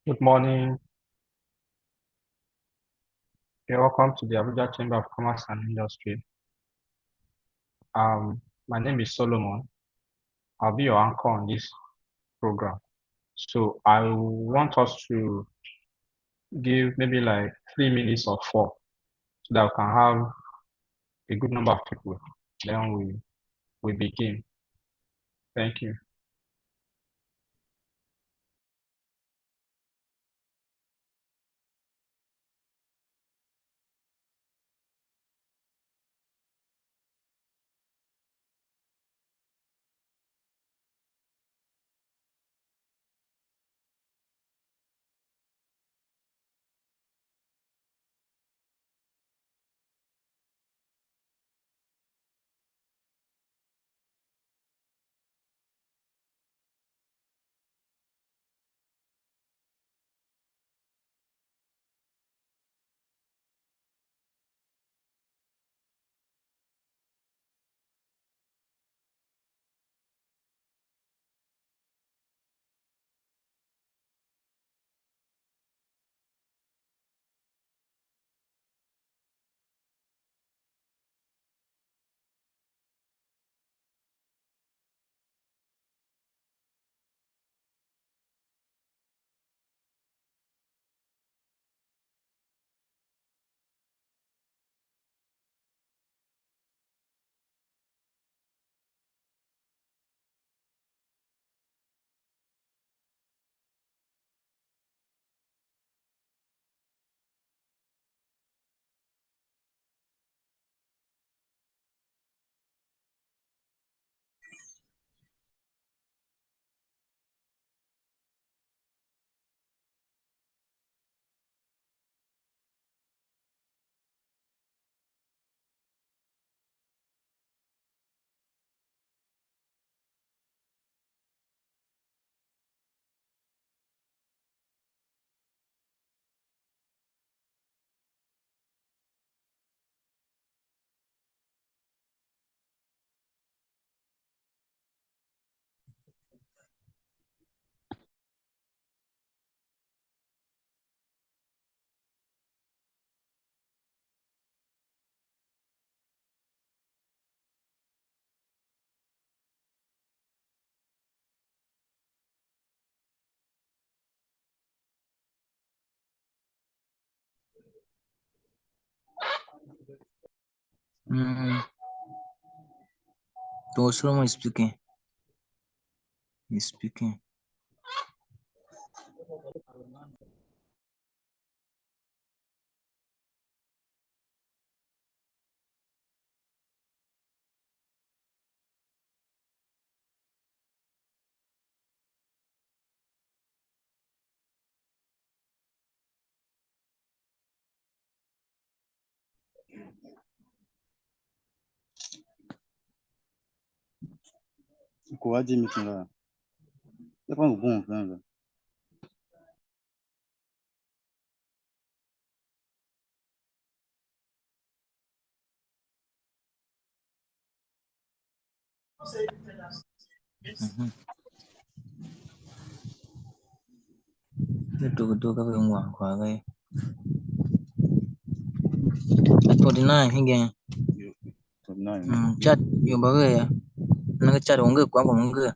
Good morning. You're welcome to the Abuja Chamber of Commerce and Industry. My name is Solomon. I'll be your anchor on this program. So I want us to give maybe like 3 minutes or 4 so that we can have a good number of people. Then we begin. Thank you. So Solomon is speaking. He's speaking. Quoi dit meeting là? Il n'y a pas un bon enfin là. Itu ka yung wang kwa kay. At 49 hingga. Chat yung bagay ya. Nag-chat ongga kwa ongga.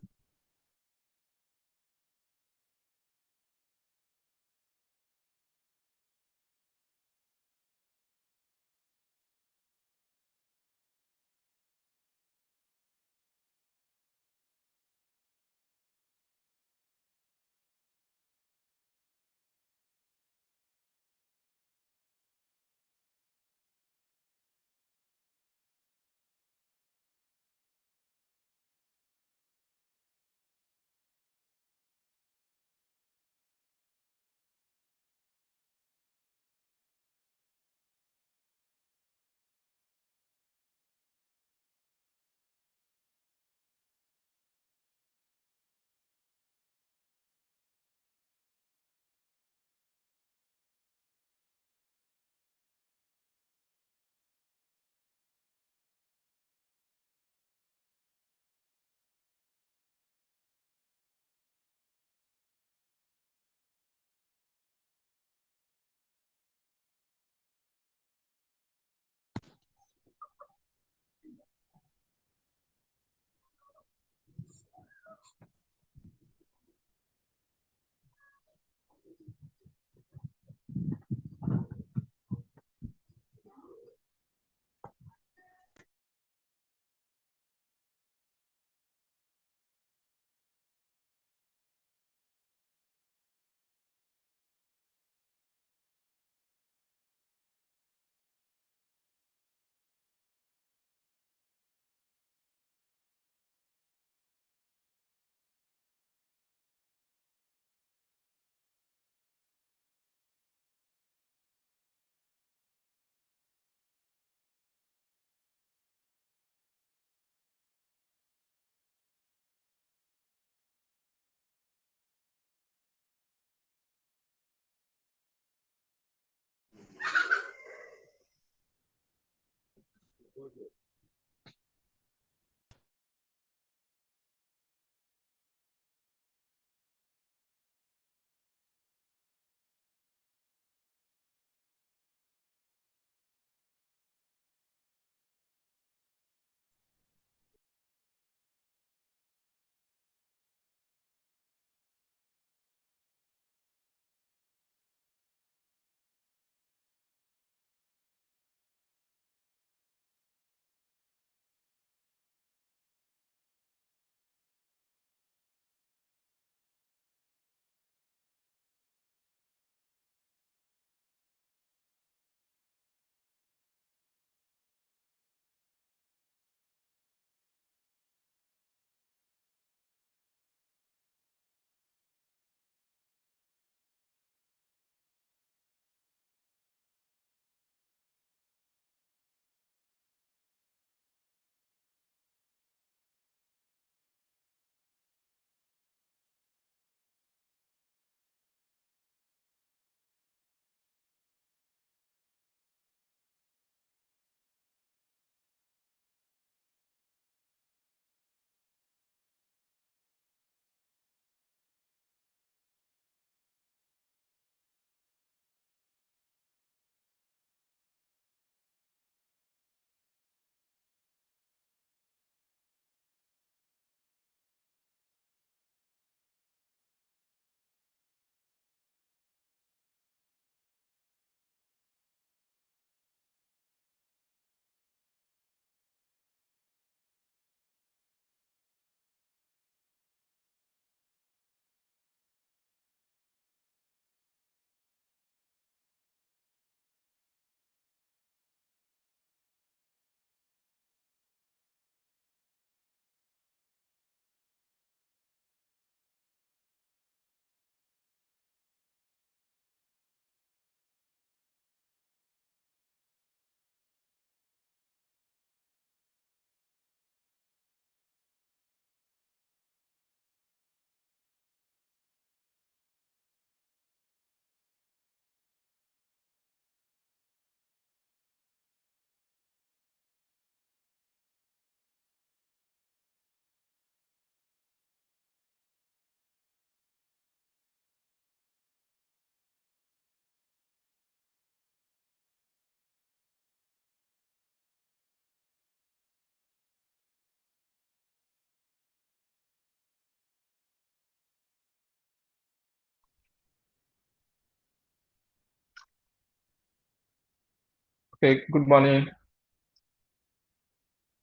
Okay, good morning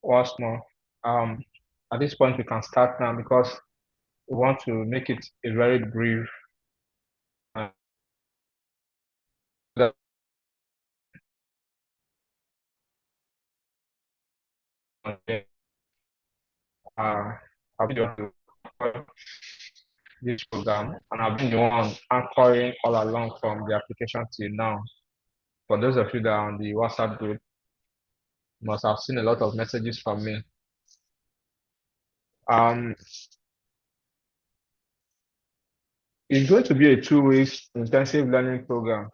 once more. At this point, we can start now because we want to make it a very brief and I've been the one to this program, and I've been the one anchoring all along from the application till now. For those of you that are on the WhatsApp group, you must have seen a lot of messages from me. It's going to be a 2 weeks intensive learning program,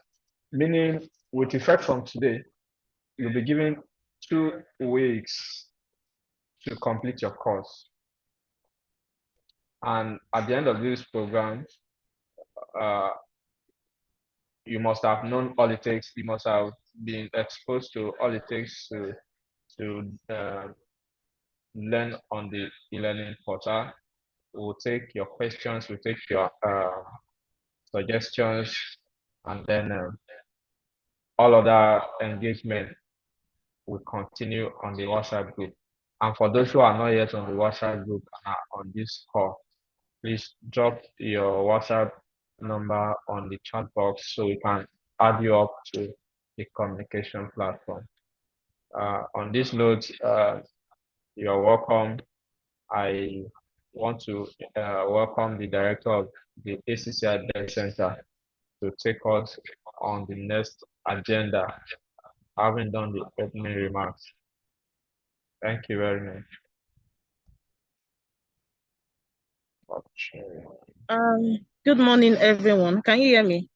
meaning with effect from today, you'll be given 2 weeks to complete your course. And at the end of this program, you must have known all it takes. You must have been exposed to all it takes to learn on the e-learning portal. We'll take your questions, we'll take your suggestions, and then all other engagement will continue on the WhatsApp group. And for those who are not yet on the WhatsApp group and are on this call, please drop your WhatsApp number on the chat box so we can add you up to the communication platform. On this note, you're welcome. I want to welcome the director of the ACCI-BEST Center to take us on the next agenda, having done the opening remarks. Thank you very much. Good morning, everyone. Can you hear me?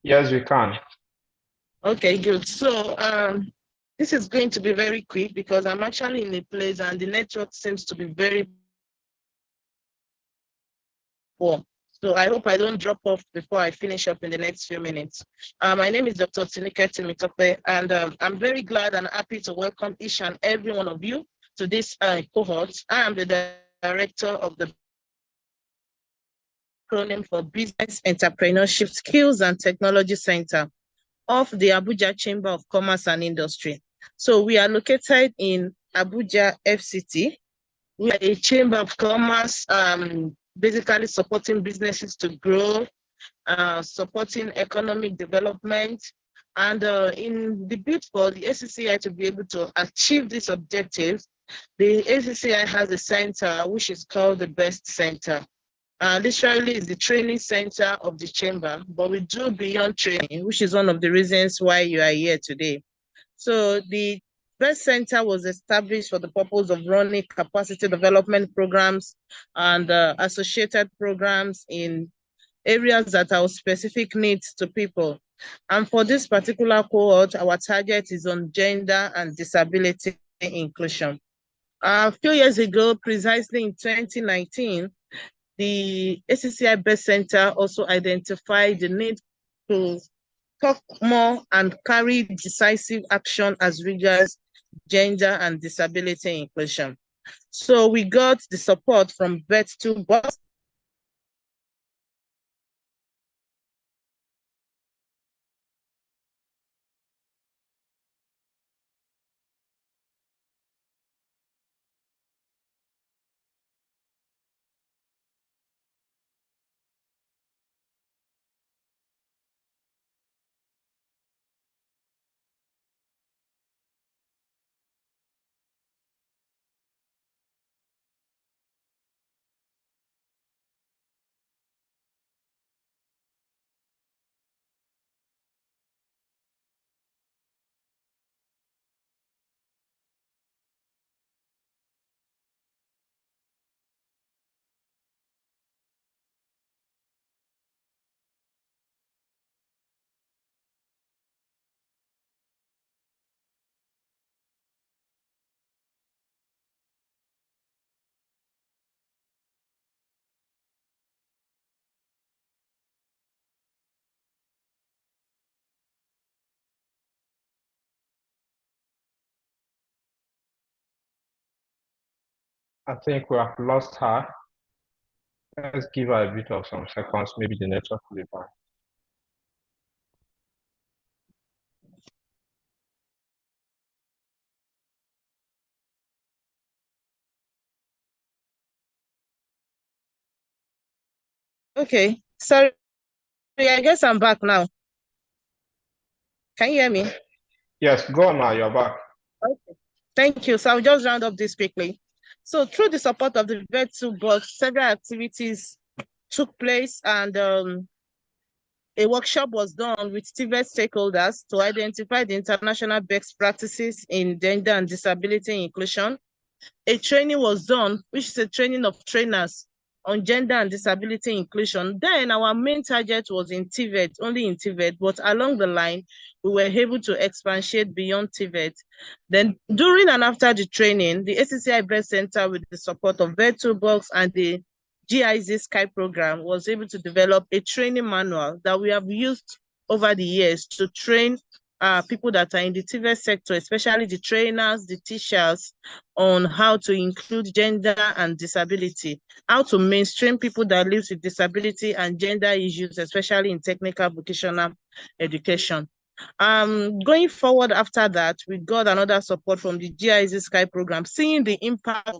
Yes, we can. Okay, good. So this is going to be very quick because I'm actually in a place and the network seems to be very poor. So I hope I don't drop off before I finish up in the next few minutes. My name is Dr. Tinike Timitope, and I'm very glad and happy to welcome each and every one of you to this cohort. I am the director of the acronym for Business Entrepreneurship Skills and Technology Center of the Abuja Chamber of Commerce and Industry. So we are located in Abuja FCT. We are a chamber of commerce, basically supporting businesses to grow, supporting economic development, and in the bid for the ACCI to be able to achieve these objectives, the ACCI has a center which is called the BEST Center. Literally is the training center of the chamber, but we do beyond training, which is one of the reasons why you are here today. So the BEST Center was established for the purpose of running capacity development programs and associated programs in areas that are of specific needs to people. And for this particular cohort, our target is on gender and disability inclusion. A few years ago, precisely in 2019, the ACCI-BEST Center also identified the need to talk more and carry decisive action as regards gender and disability inclusion. So we got the support from Bet2Box. I think we have lost her. Let's give her a bit of some seconds. Maybe the network will be back. Okay, sorry, I guess I'm back now. Can you hear me? Yes, go on now, you're back. Okay, thank you. So I'll just round up this quickly. So through the support of the Bet2Box, several activities took place and a workshop was done with TVET stakeholders to identify the international best practices in gender and disability inclusion. A training was done, which is a training of trainers on gender and disability inclusion. Then our main target was in TVET, only in TVET, but along the line, we were able to expatiate beyond TVET. Then during and after the training, the ACCI-BEST Center, with the support of Bet2Box and the GIZ Sky program, was able to develop a training manual that we have used over the years to train people that are in the TVET sector, especially the trainers, the teachers, on how to include gender and disability, how to mainstream people that live with disability and gender issues, especially in technical vocational education. Going forward after that, we got another support from the GIZ Sky program, seeing the impact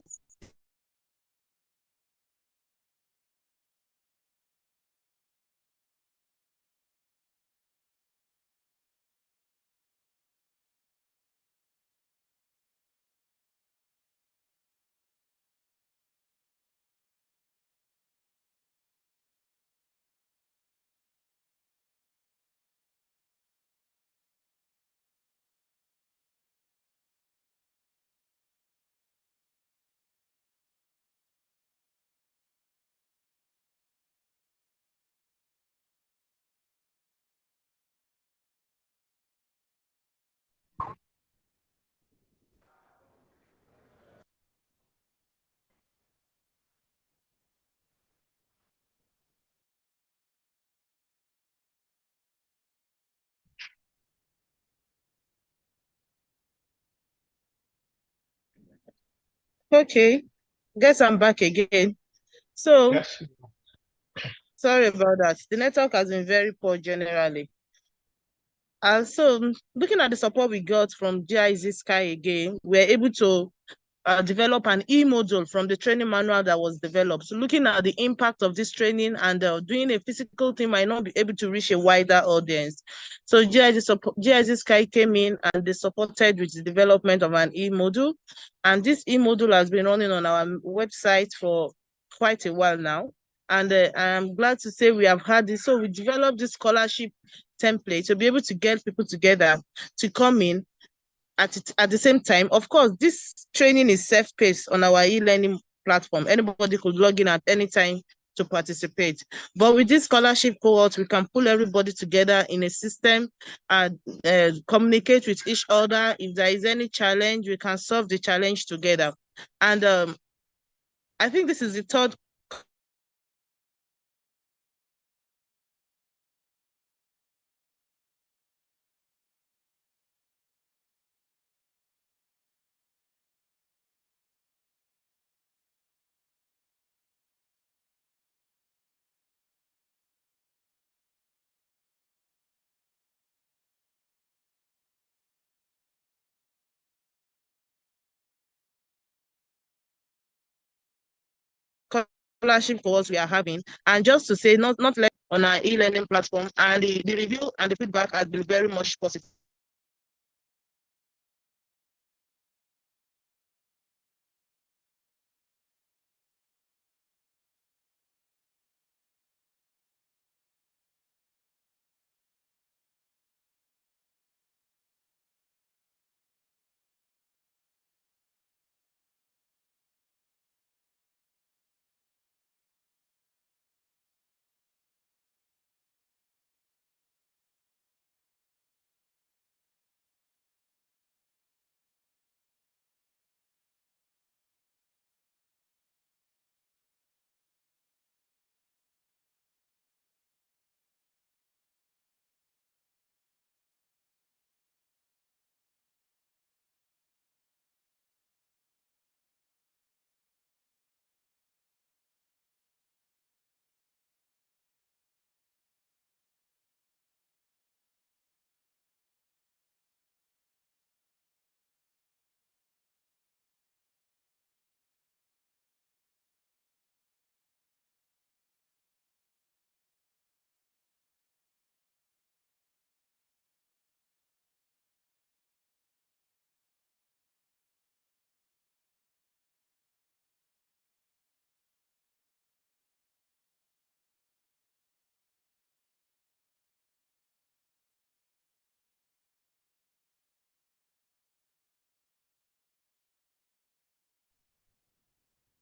Okay, guess I'm back again. So, Yes. sorry about that. The network has been very poor generally. So looking at the support we got from ACCI-BEST again, we're able to develop an e-module from the training manual that was developed. So looking at the impact of this training and doing a physical thing might not be able to reach a wider audience. So ACCI-BEST came in and they supported with the development of an e-module. And this e-module has been running on our website for quite a while now. And I'm glad to say we have had this. So we developed this scholarship template to be able to get people together to come in at the same time. Of course, this training is self-paced on our e-learning platform. Anybody could log in at any time to participate. But with this scholarship cohort, we can pull everybody together in a system and communicate with each other. If there is any challenge, we can solve the challenge together. And I think this is the third scholarship course we are having. And just to say, not less on our e-learning platform, and the review and the feedback has been very much positive.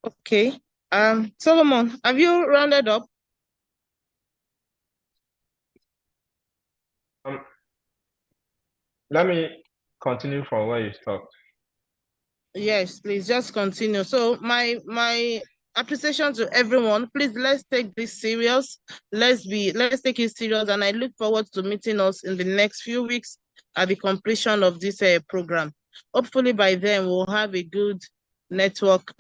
Okay. Solomon, have you rounded up? Let me continue from where you stopped. Yes, please just continue. So my appreciation to everyone. Please let's take this serious. Let's take it serious, and I look forward to meeting us in the next few weeks at the completion of this program. Hopefully by then we'll have a good network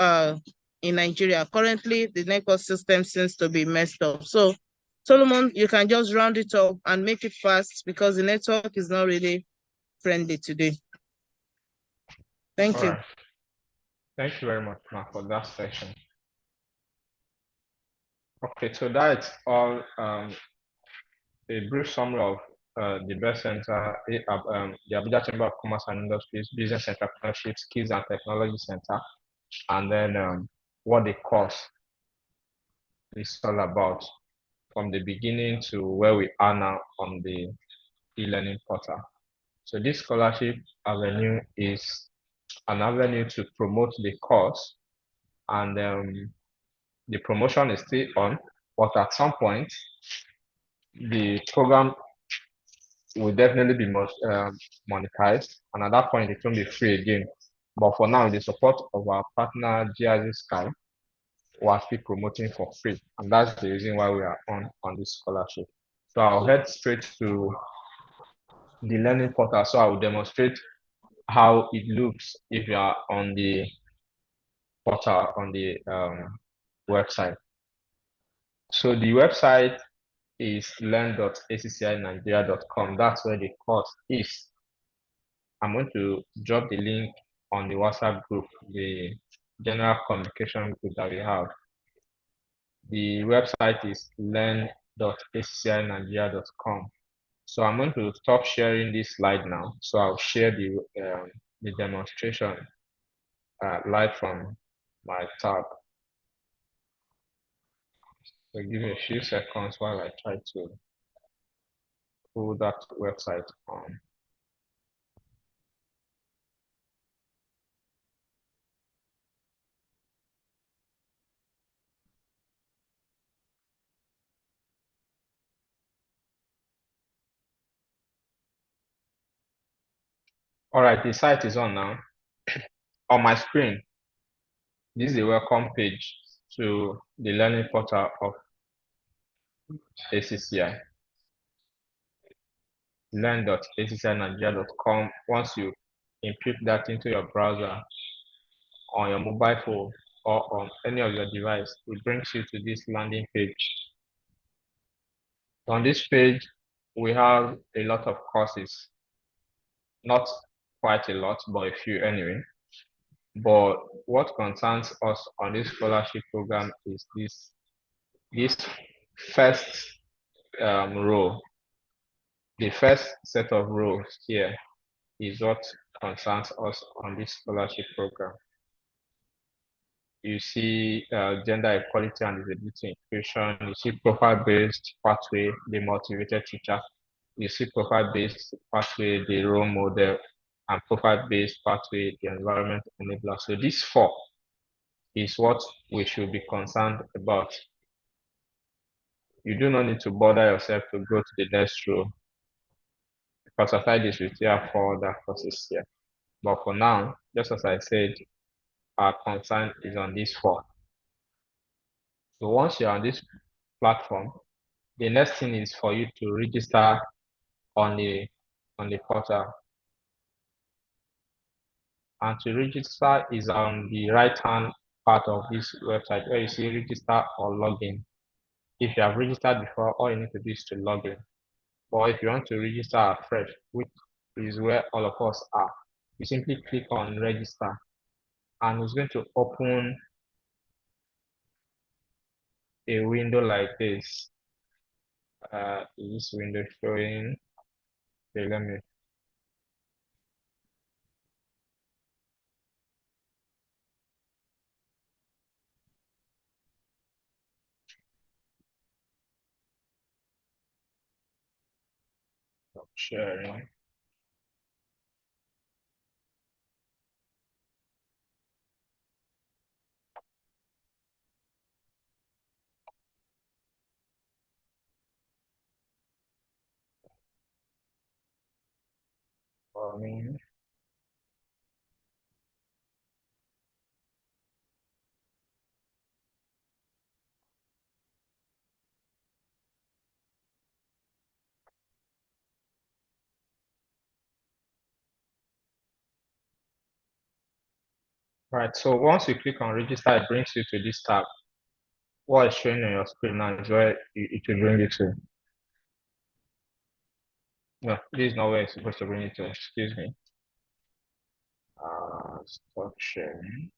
in Nigeria. Currently the network system seems to be messed up. So Solomon, you can just round it up and make it fast because the network is not really friendly today. Thank All you. right. Thank you very much, Mark, for that session. Okay, so that's all a brief summary of the BEST Center, the Abuja Chamber of Commerce and Industries Business Entrepreneurship Skills and Technology Center, and then what the course is all about from the beginning to where we are now on the e-learning portal. So this scholarship avenue is an avenue to promote the course, and the promotion is still on, but at some point, the program will definitely be monetized, and at that point, it won't be free again. But for now, with the support of our partner ACCI-Sky, we are still promoting for free, and that's the reason why we are on this scholarship. So I'll head straight to the learning portal. So I will demonstrate how it looks if you are on the portal on the website. So the website is learn.accinigeria.com. That's where the course is. I'm going to drop the link on the WhatsApp group, the general communication group that we have. The website is learn.accinigeria.com. So I'm going to stop sharing this slide now. So I'll share the demonstration live from my tab. So give me a few seconds while I try to pull that website on. All right, the site is on now. On my screen, this is the welcome page to the learning portal of ACCI. Learn.accinigeria.com. Once you input that into your browser on your mobile phone or on any of your device, it brings you to this landing page. On this page, we have a lot of courses, not quite a lot, but a few anyway. But what concerns us on this scholarship program is this first row. The first set of rows here is what concerns us on this scholarship program. You see gender equality and disability inclusion. You see profile-based pathway, the motivated teacher. You see profile-based pathway, the role model, and profile-based pathway, the environment enabler. So these four is what we should be concerned about. You do not need to bother yourself to go to the next row, because aside this, we still have four other courses here. But for now, just as I said, our concern is on these four. So once you're on this platform, the next thing is for you to register on the portal. And to register is on the right-hand part of this website where you see register or login. If you have registered before, all you need to do is to log in. Or if you want to register afresh, which is where all of us are, you simply click on register and it's going to open a window like this. Is this window showing? Okay, let me. Stop sharing. For me. Right, so once you click on register, it brings you to this tab. What is showing on your screen now is where it will bring you to. No, this is not where it's supposed to bring you to, excuse me. Stop sharing.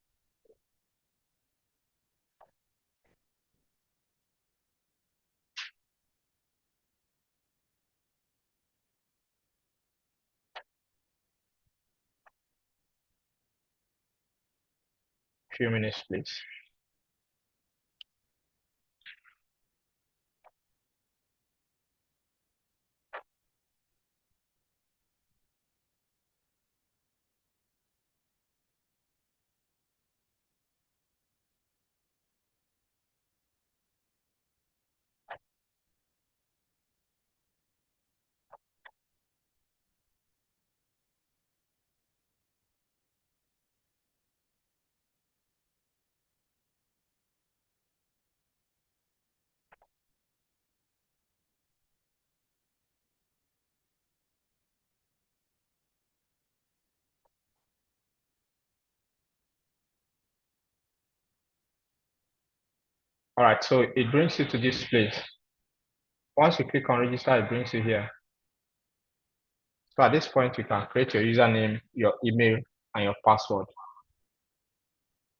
Few minutes, please. All right, so it brings you to this place. Once you click on register, it brings you here. So at this point, you can create your username, your email, and your password.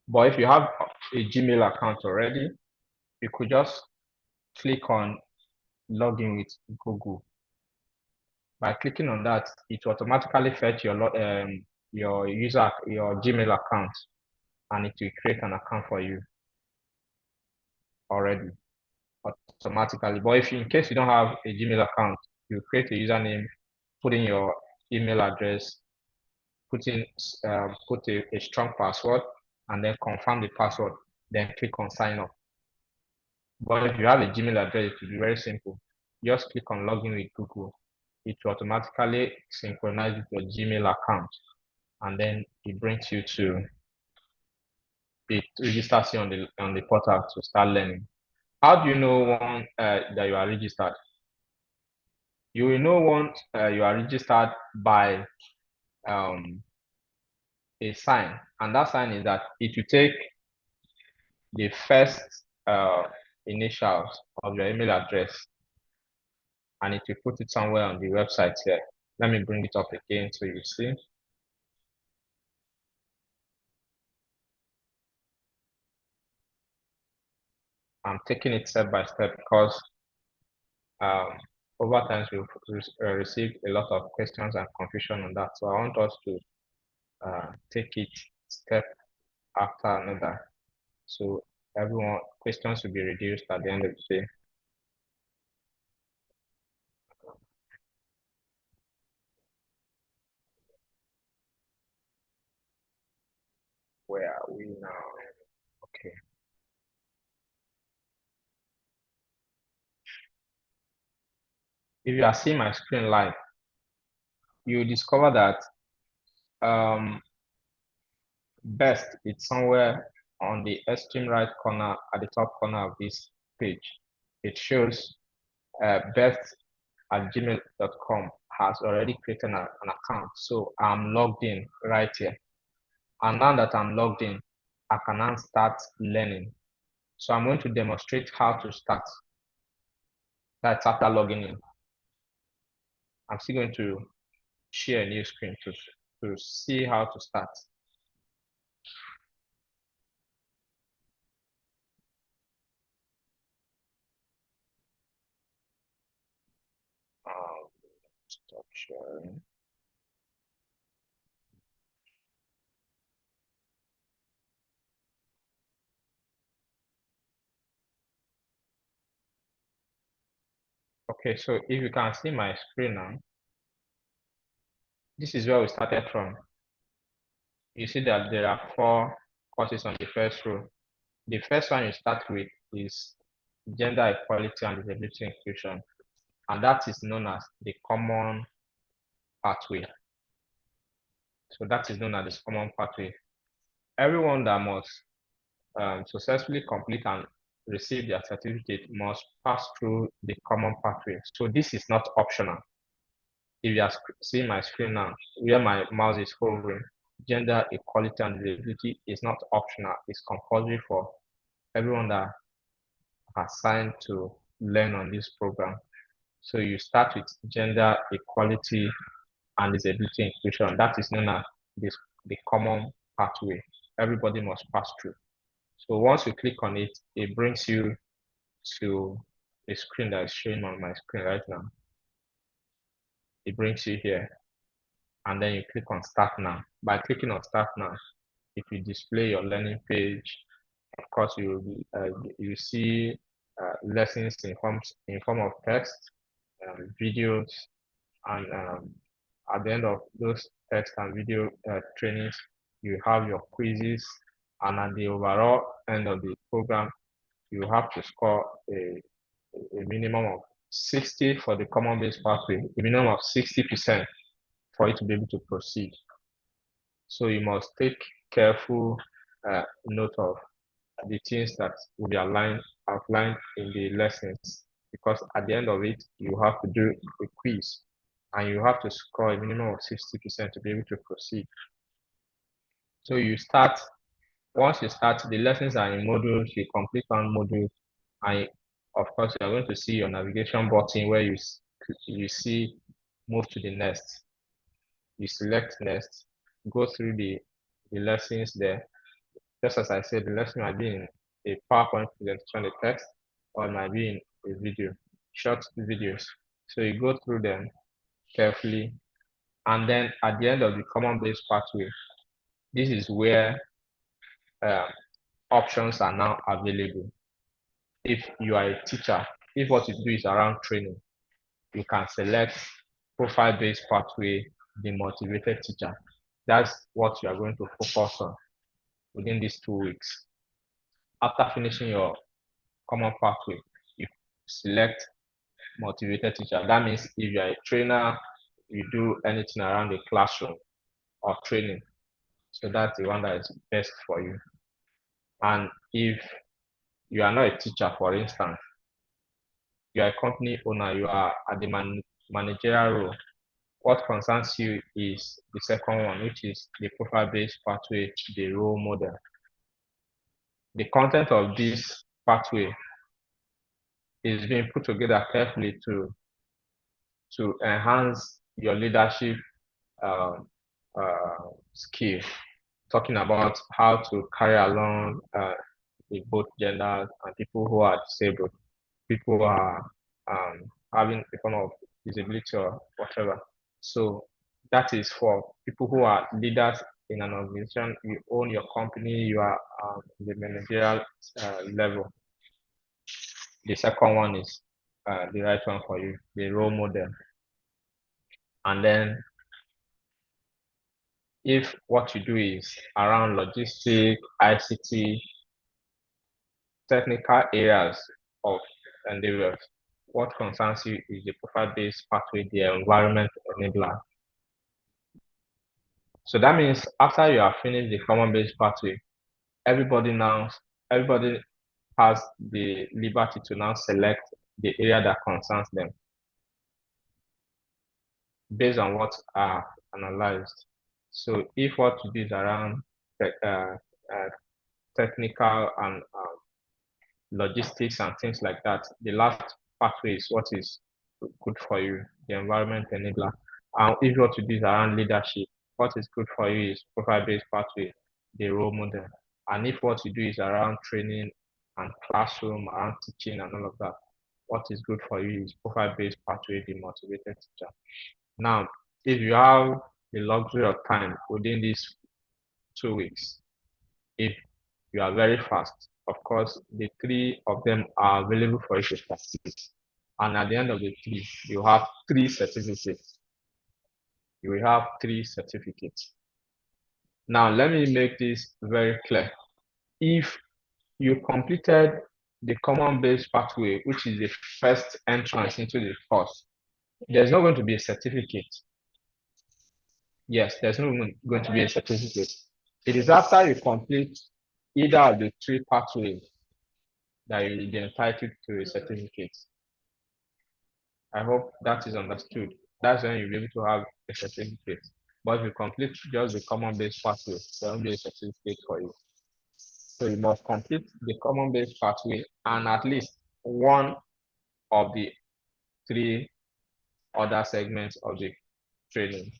But if you have a Gmail account already, you could just click on login with Google. By clicking on that, it will automatically fetch your Gmail account, and it will create an account for you already automatically. But if in case you don't have a Gmail account, you create a username, put in your email address, put a strong password, and then confirm the password. Then click on sign up. But if you have a Gmail address, it will be very simple. Just click on login with Google. It will automatically synchronize with your Gmail account, and then it brings you to it registers you on the portal to start learning. How do you know that you are registered? You will know once you are registered by a sign, and that sign is that it will take the first initials of your email address, and it will put it somewhere on the website here. Let me bring it up again so you see. I'm taking it step by step because over time we've received a lot of questions and confusion on that. So I want us to take it step after another. So everyone questions will be reduced at the end of the day. Where are we now? Okay. If you are seeing my screen live, you discover that best it's somewhere on the extreme right corner at the top corner of this page. It shows best@gmail.com has already created an account. So I'm logged in right here. And now that I'm logged in, I can now start learning. So I'm going to demonstrate how to start. That's after logging in. I'm still going to share a new screen to see how to start. Stop sharing. Okay, so if you can see my screen now, this is where we started from. You see that there are 4 courses on the first row. The first one you start with is gender equality and disability inclusion, and that is known as the common pathway. So that is known as the common pathway. Everyone that must successfully complete and receive their certificate must pass through the common pathway. So this is not optional. If you are seeing my screen now, where my mouse is hovering, gender equality and disability is not optional. It's compulsory for everyone that has signed to learn on this program. So you start with gender equality and disability inclusion. That is known as the common pathway. Everybody must pass through. So once you click on it, it brings you to a screen that is showing on my screen right now. It brings you here, and then you click on start now. By clicking on start now, it will display your learning page. Of course, you see lessons in form of text, videos, and at the end of those text and video trainings, you have your quizzes, and at the overall end of the program, you have to score a minimum of 60 for the common base pathway, a minimum of 60% for you to be able to proceed. So you must take careful note of the things that will be outlined in the lessons, because at the end of it, you have to do a quiz and you have to score a minimum of 60% to be able to proceed. So once you start, the lessons are in modules, you complete one module, And of course, you're going to see your navigation button where you see move to the next. You select next, go through the lessons there. Just as I said, the lesson might be in a PowerPoint presentation, a text, or it might be in a video, short videos. So you go through them carefully. And then at the end of the common base pathway, this is where options are now available. If you are a teacher, if what you do is around training, you can select profile-based pathway, the motivated teacher. That's what you are going to focus on within these 2 weeks. After finishing your common pathway, you select motivated teacher. That means if you are a trainer, you do anything around the classroom or training. So that's the one that is best for you. And if you are not a teacher, for instance, you are a company owner, you are at the managerial role, what concerns you is the second one, which is the profile-based pathway, the role model. The content of this pathway is being put together carefully to enhance your leadership skill, talking about how to carry along with both genders and people who are disabled, people who are having a form of disability or whatever. So that is for people who are leaders in an organization. You own your company, you are the managerial level. The second one is the right one for you, the role model. And then if what you do is around logistics, ICT, technical areas of endeavors, what concerns you is the profile-based pathway, the environment enabler. So that means after you have finished the common-based pathway, everybody has the liberty to now select the area that concerns them based on what are analyzed. So if what you do is around technical and logistics and things like that, the last pathway is what is good for you, the environment enabler. And if what you do is around leadership, what is good for you is profile-based pathway, the role model. And if what you do is around training and classroom, around teaching and all of that, what is good for you is profile-based pathway, the motivated teacher. Now, if you have the luxury of time within these 2 weeks, if you are very fast, of course, the 3 of them are available for you to practice. And at the end of the 3, you have 3 certificates. You will have 3 certificates. Now, let me make this very clear. If you completed the common base pathway, which is the first entrance into the course, there's not going to be a certificate. Yes, there's not going to be a certificate. It is after you complete either of the 3 pathways that you will be entitled to a certificate. I hope that is understood. That's when you'll be able to have a certificate. But if you complete just the common base pathway, there won't be a certificate for you. So you must complete the common base pathway and at least one of the 3 other segments of the training.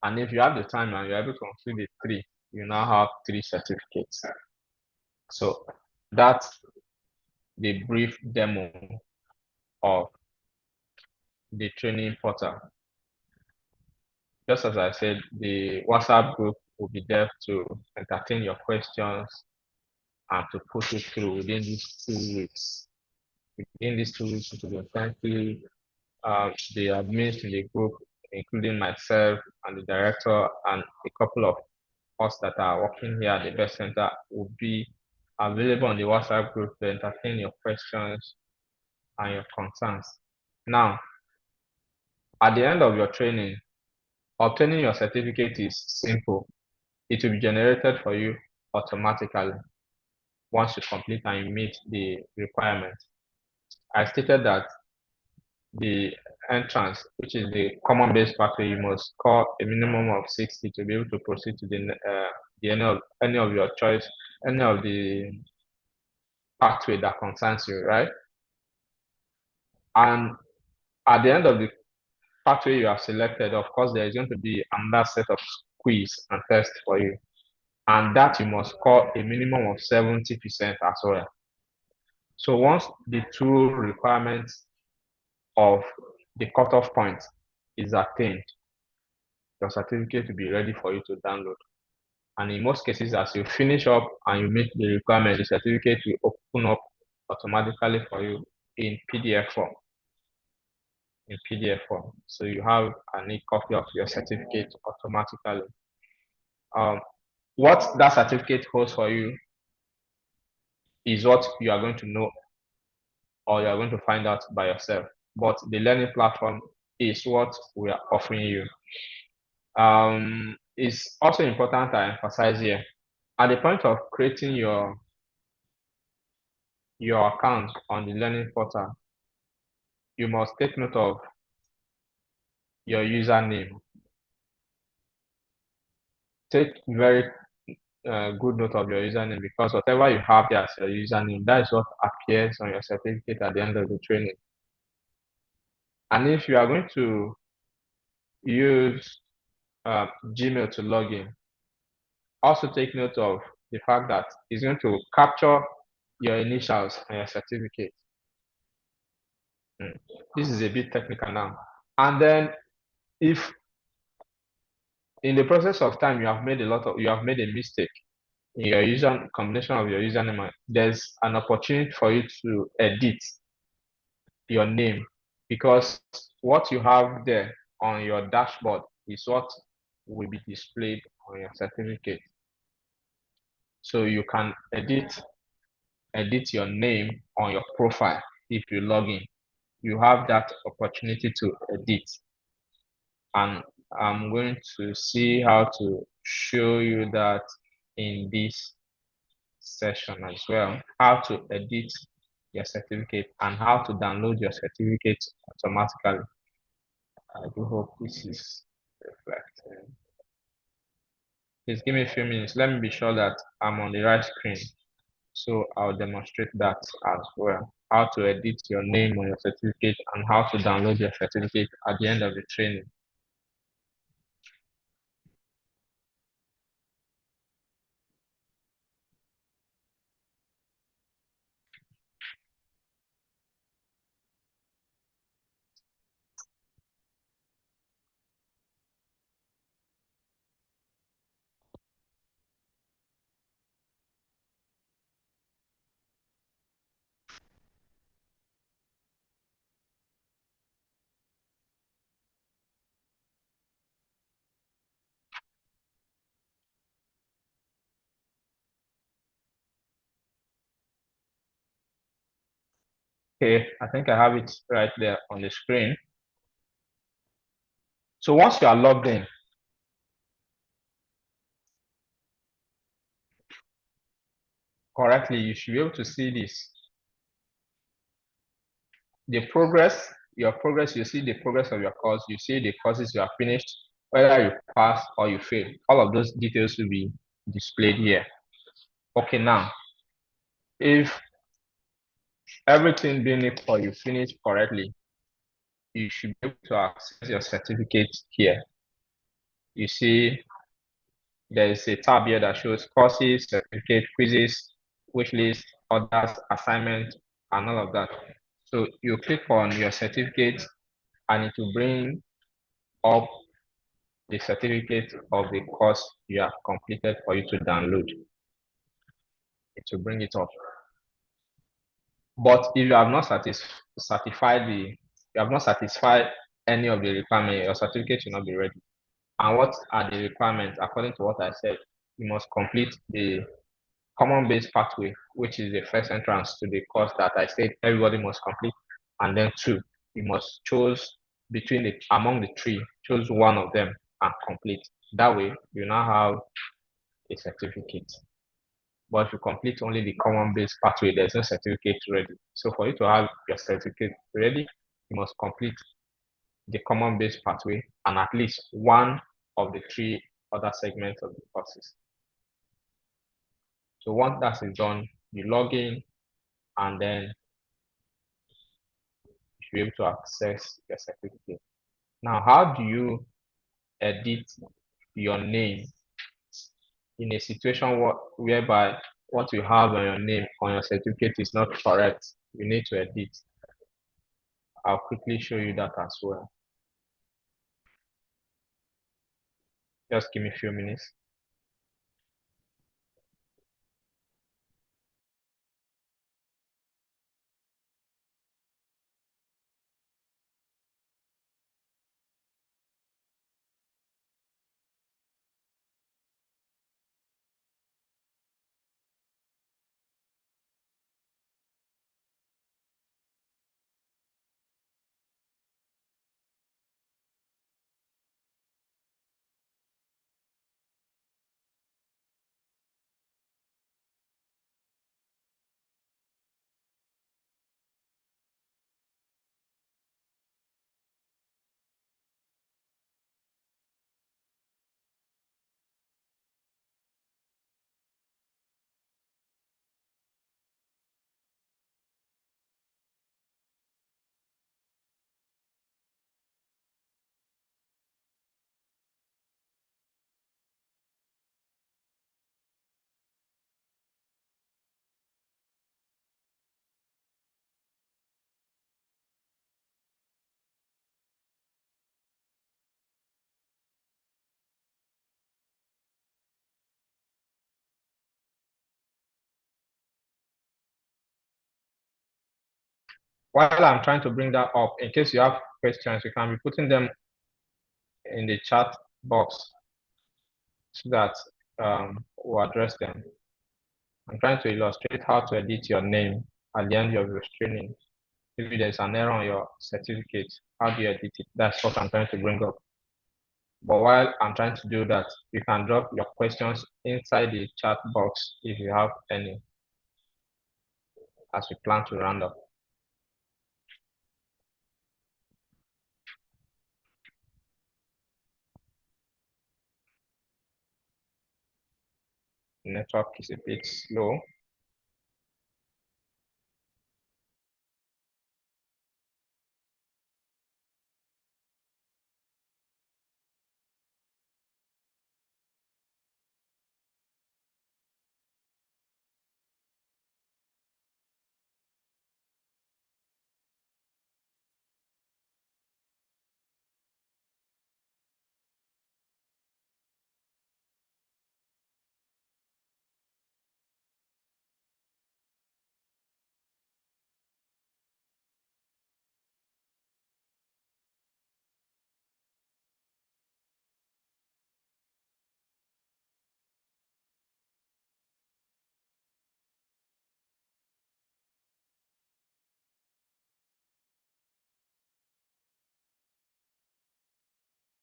And if you have the time and you're able to complete the 3, you now have 3 certificates. So that's the brief demo of the training portal. Just as I said, the WhatsApp group will be there to entertain your questions and to put it through within these 2 weeks. Within these 2 weeks, it will be thankfully the admins in the group, including myself and the director and a couple of us that are working here at the Best Center, will be available on the WhatsApp group to entertain your questions and your concerns. Now, at the end of your training, obtaining your certificate is simple. It will be generated for you automatically once you complete and you meet the requirements. I stated that the entrance, which is the common base pathway, you must score a minimum of 60 to be able to proceed to the any of your choice, any of the pathway that concerns you, right? And at the end of the pathway you have selected, of course, there is going to be another set of quiz and test for you. And that you must score a minimum of 70% as well. So once the two requirements of the cutoff point is attained, your certificate will be ready for you to download. And in most cases, as you finish up and you meet the requirement, the certificate will open up automatically for you in PDF form. In PDF form. So you have a neat copy of your certificate automatically. What that certificate holds for you is what you are going to know or you are going to find out by yourself. But the learning platform is what we are offering you. It's also important to emphasize here, at the point of creating your account on the learning portal, you must take note of your username. Take very good note of your username, because whatever you have there as your username, that is what appears on your certificate at the end of the training. And if you are going to use Gmail to log in, also take note of the fact that it's going to capture your initials on your certificate. This is a bit technical now. And then if in the process of time you have made a mistake in your combination of your username, there's an opportunity for you to edit your name, because what you have there on your dashboard is what will be displayed on your certificate. So you can edit your name on your profile. If you log in, you have that opportunity to edit. And I'm going to see how to show you that in this session as well, how to edit your certificate and how to download your certificate automatically. I do hope this is reflecting. Please give me a few minutes. Let me be sure that I'm on the right screen. So I'll demonstrate that as well. How to edit your name on your certificate and how to download your certificate at the end of the training. Okay, I think I have it right there on the screen. So once you are logged in, correctly, you should be able to see this. The progress, your progress, you see the progress of your course, you see the courses you have finished, whether you pass or you fail. All of those details will be displayed here. Okay, now, if everything being equal, you finish correctly, you should be able to access your certificate here. You see there is a tab here that shows courses, certificate, quizzes, wish list, others, assignment, and all of that. So you click on your certificate and it will bring up the certificate of the course you have completed for you to download. It will bring it up. But if you have not satisfied any of the requirements, your certificate will not be ready. And what are the requirements? According to what I said, you must complete the common base pathway, which is the first entrance to the course that I said everybody must complete. And then 2, you must choose among the 3, choose one of them and complete. That way, you now have a certificate. But if you complete only the common base pathway, there's no certificate ready. So for you to have your certificate ready, you must complete the common base pathway and at least one of the 3 other segments of the courses. So once that is done, you log in and then you'll be able to access your certificate. Now, how do you edit your name in a situation whereby what you have on your name on your certificate is not correct? You need to edit. I'll quickly show you that as well. Just give me a few minutes. While I'm trying to bring that up, in case you have questions, you can be putting them in the chat box so that we'll address them. I'm trying to illustrate how to edit your name at the end of your training. If there's an error on your certificate, how do you edit it? That's what I'm trying to bring up. But while I'm trying to do that, you can drop your questions inside the chat box if you have any, as we plan to round up. The network is a bit slow.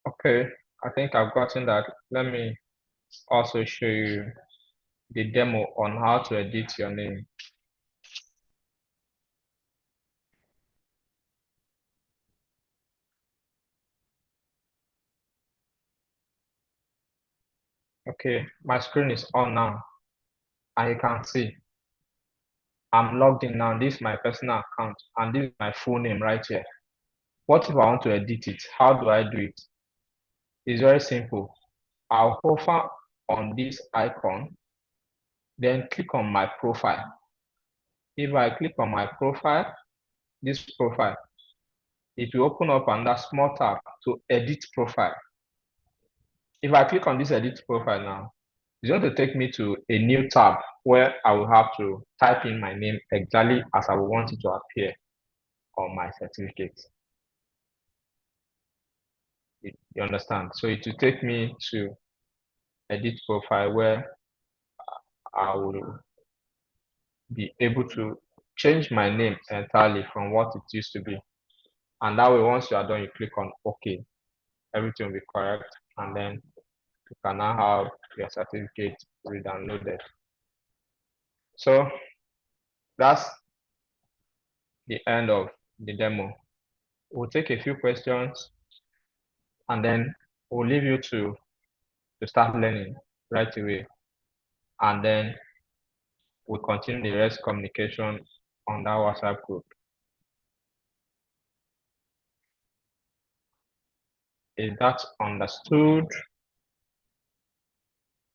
Okay, I think I've gotten that. Let me also show you the demo on how to edit your name. Okay, my screen is on now, and you can see I'm logged in now. This is my personal account, and this is my full name right here. What if I want to edit it? How do I do it? It's very simple. I'll hover on this icon, then click on my profile. If I click on my profile, this profile, it will open up another small tab to edit profile. If I click on this edit profile now, it's going to take me to a new tab where I will have to type in my name exactly as I would want it to appear on my certificate. You understand? So it will take me to edit profile where I will be able to change my name entirely from what it used to be. And that way, once you are done, you click on OK. Everything will be correct. And then you can now have your certificate re-downloaded. So that's the end of the demo. We'll take a few questions and then we'll leave you to start learning right away. And then we'll continue the rest communication on that WhatsApp group. Is that understood?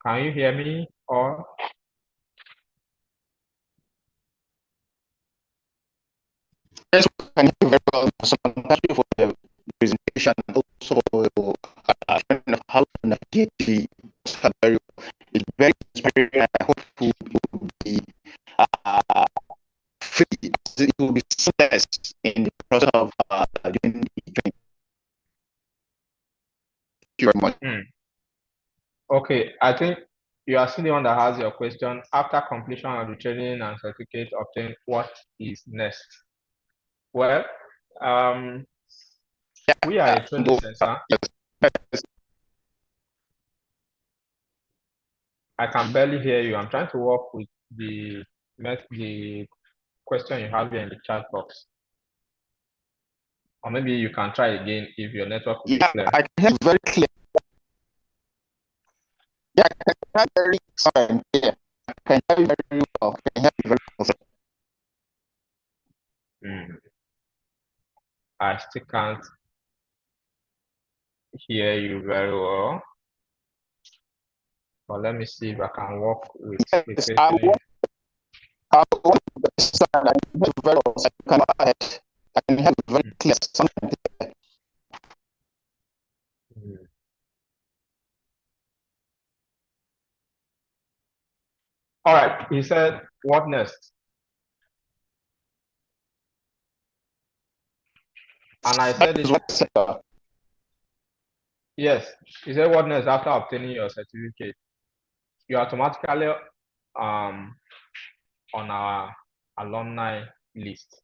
Can you hear me? Or Yes, we can hear you very well. So thank you for the presentation and also how to navigate the very well. It's very inspiring. I hope it will be free. It will be seamless in the process of doing the training. Thank you very much. okay, I think you are still the one that has your question. After completion of the training and certificate obtained, what is next? Well, we are a training center. Yes. I can barely hear you. I'm trying to work with the question you have here in the chat box. Or maybe you can try again if your network will be clear. I can hear you very clear. Yeah, I can hear very clear. I can hear you very well. I can hear you very well. I still can't hear you very well. But let me see if I can work with the question. I want to understand. I can hear you very well. So I can go ahead. I can hear you very clear. All right, he said, what next? And I said it. Yes, he said, what next after obtaining your certificate? You automatically on our alumni list.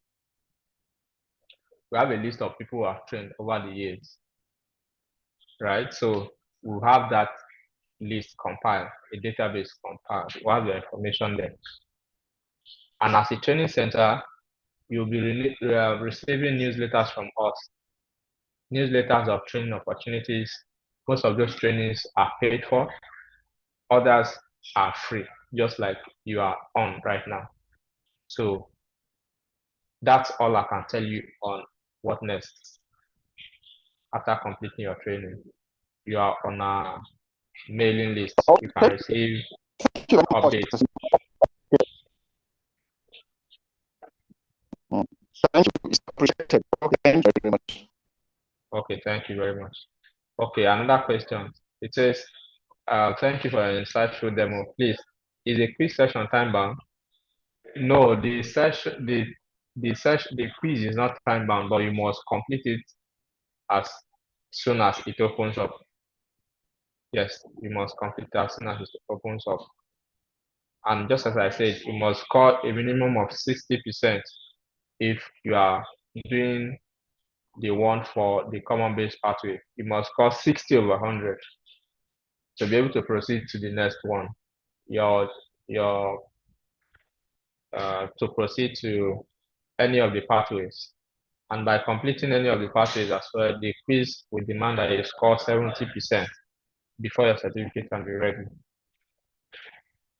We have a list of people who have trained over the years, right? So we'll have that list compiled, a database compiled. We'll have the information there. And as a training center, you'll be receiving newsletters from us, newsletters of training opportunities. Most of those trainings are paid for. Others are free, just like you are on right now. So that's all I can tell you on what next after completing your training. You are on a mailing list. You can receive updates. Thank you. It's appreciated. Thank you very much. Okay, thank you very much. Okay, another question. It says, thank you for an insightful demo. Please, is a quiz session time bound? No, the quiz is not time bound, but you must complete it as soon as it opens up. Yes, you must complete it as soon as it opens up. And just as I said, you must score a minimum of 60% if you are doing the one for the common base pathway. You must score 60 over 100 to be able to proceed to the next one. To proceed to any of the pathways. And by completing any of the pathways as well, the quiz will demand that you score 70% before your certificate can be ready.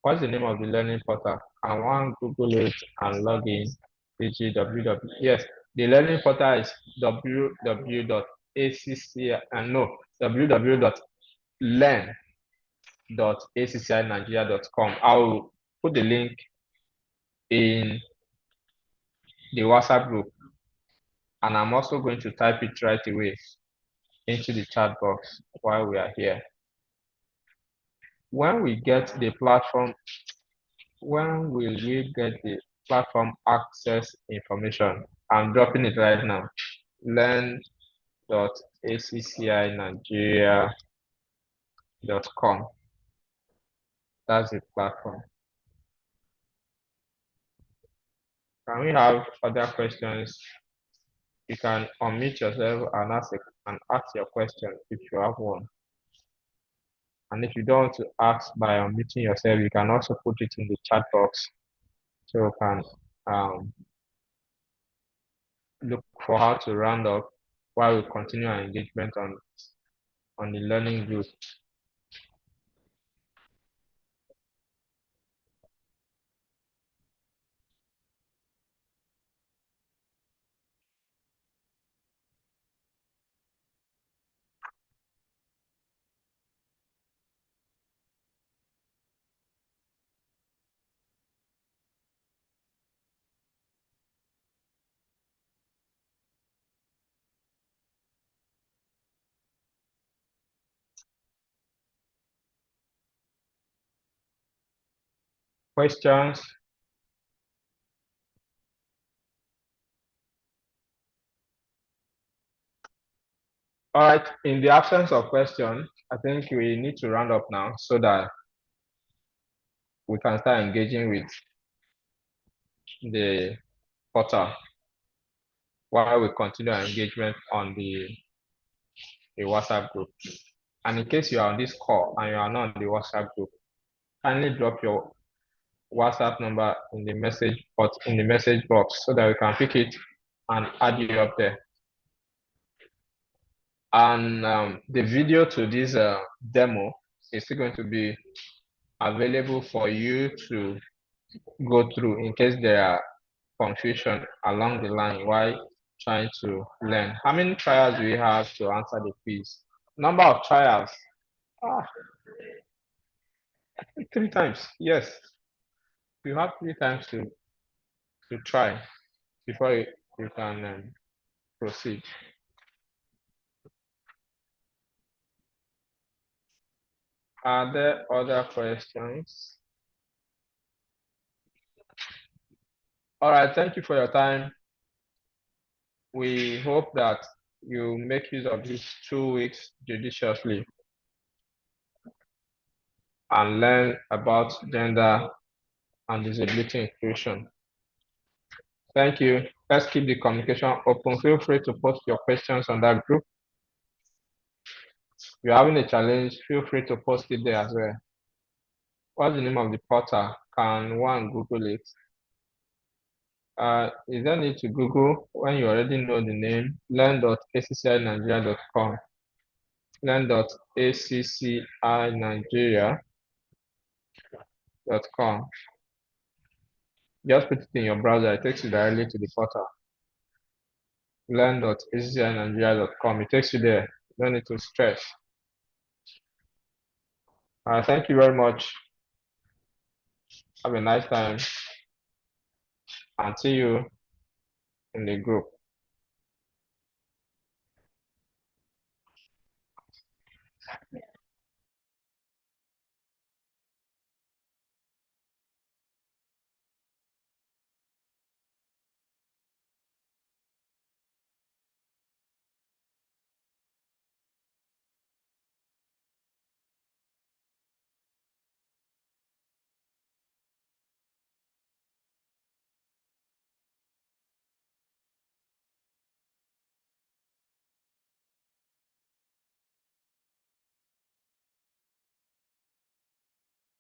What's the name of the learning portal? I want Google it and log in. Yes, the learning portal is www.learn.accinigeria.com. I'll put the link in the WhatsApp group, and I'm also going to type it right away into the chat box while we are here. When we get the platform, when will we get the platform access information? I'm dropping it right now. Learn.accinigeria.com. That's the platform. Can we have other questions? You can unmute yourself and ask your question if you have one. And if you don't want to ask by unmuting yourself, you can also put it in the chat box so you can look for how to round up while we continue our engagement on the learning group. Questions? All right, in the absence of questions, I think we need to round up now so that we can start engaging with the portal while we continue our engagement on the WhatsApp group. And in case you are on this call and you are not on the WhatsApp group, kindly drop your WhatsApp number in the message box so that we can pick it and add you up there. And the video to this demo is still going to be available for you to go through in case there are confusion along the line while trying to learn. How many trials do we have to answer the quiz? Number of trials? 3 times. Yes, you have 3 times to try before you can proceed. Are there other questions? All right, thank you for your time. We hope that you make use of these 2 weeks judiciously and learn about gender and disability inclusion. Thank you. Let's keep the communication open. Feel free to post your questions on that group. If you're having a challenge, feel free to post it there as well. What's the name of the portal? Can one Google it? Is there need to Google when you already know the name? learn.accinigeria.com. learn.accinigeria.com. Just put it in your browser, it takes you directly to the portal. learn.accinigeria.com. It takes you there. You don't need to stress. Thank you very much. Have a nice time and see you in the group.